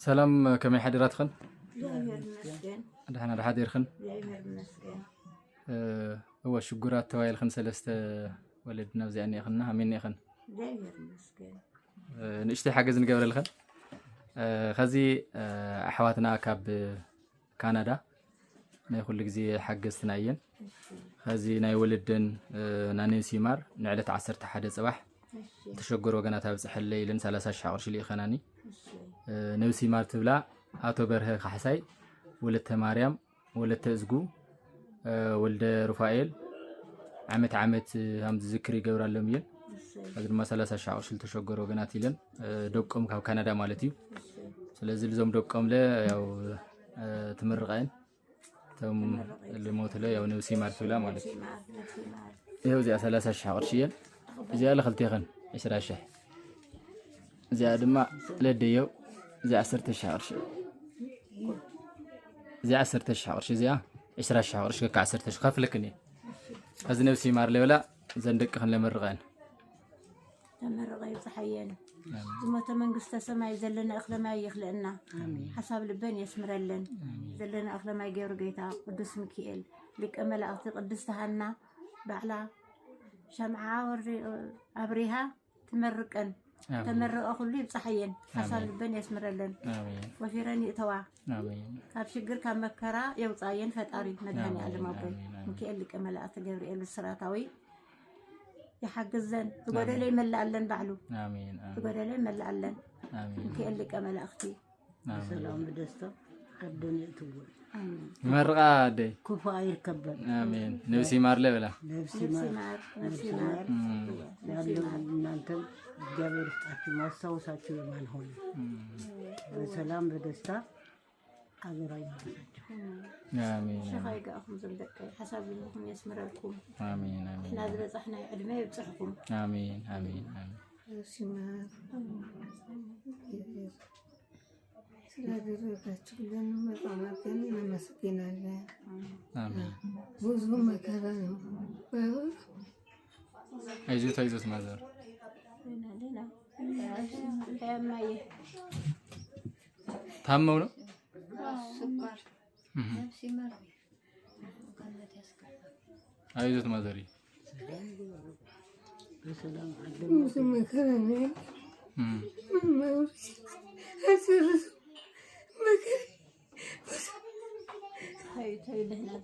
سلام كم حديرات خن؟ زاهر مسكين. دحنا ده حدير خن؟ زاهر مسكين. هو شجرات توائل خن سلست ولدنا وزعني خنها مني خن. زاهر مسكين. نشتي حاجز نقبل الخن. خزي أحواتنا كاب كندا. ناخذ لك زي حاجز ثنائيا. خزي نايولدن نانين سيمار نعلة 10 حدث صباح. تشجر وجنا تابس حلي لين 3 شهور شلي خناني. نوسي مار تبلا أتو بره خحساي ولدت مريم ولدت أزجو ولد رفائيل عمت هم ذكري جورا لميل هذا ما 3 شهور شلت تشجر وجنا تيلن دوكم كاو كندا مالتيو سلازل زوم دوكم له ياو تمرقين تم اللي موت له ياو نوسي مار تبلا مالتي ياو زي 3 شهور شيل زي اللي خلتي خن 10 شهر زي ما لديو زي 10 شهور زي 10 شهور زي 10 شهور شكا 10 شهور خاف لكني هذا نفسي مار لي ولا زندق خن لمرغان تمرغي صحيين زموت منقسط سماي زلنا اخلما يخلقنا حساب لبن يسمرلن زلنا اخلما يغير جيتا قدس ميكائيل لك ملائكه قدس هنا بعلا شمعة وري أبريها تمرقن تمرق كلي بصحيين حصل بن يسمرلن وفيرني توا كاب شجر كاب مكرا يوصاين فطاري مدهني على مابي مكيل لك ملائكه جبريل السراتاوي يحجزن تقول لي ملالن بعلو امين تقول لي ملالن امين مكيل لك ملائكتي سلام بدستا الدنيا تقول مرقا دي كفا يركب امين نفسي مار له ولا نفسي مار እናንተም እግዚአብሔር ይስጣችሁ ማስታወሳችሁ የማልሆን በሰላም በደስታ አገራይ ይመስላችሁ امين شخاي قاكم زندق حسب لكم يسمر لكم امين امين احنا بصحنا عدمه يبصحكم امين امين امين سمار ስላደረጋችሁ ለኑ በጣም አድርገን እናመሰግናለን። አሜን። ብዙ መከራ ነው። አይዞት ማዘር ታመው ነው ስኳር ሲመር አይዞት ማዘሪ በሰላም አለ ብዙ መከራ ነው።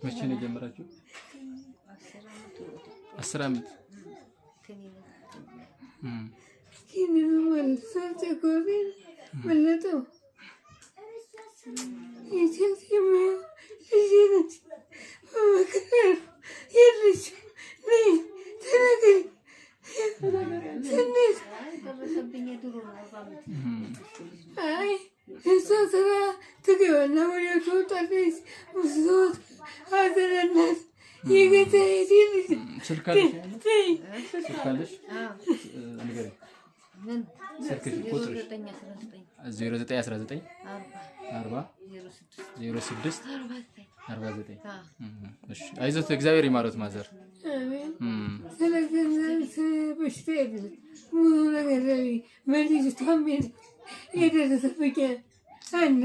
መቼ ነው የጀመራችሁ? 10 ዓመት كيني من ساتكوري ملتو يجي ما يجي ما كان يرجع لي تلاقي سنيت اي الساترا تجوا نقول يكون تفيس وصوت هذا الناس يجي تيجي سلكالش نقري من سلكش قطرش 0919 40 06 49 እሺ አይዞት እግዚአብሔር ይማሮት ማዘር አሜን ስለዚህ በሽታዬ ሙሉ ነገር ላይ መልጅ ታሜን የደረሰብኝ አለ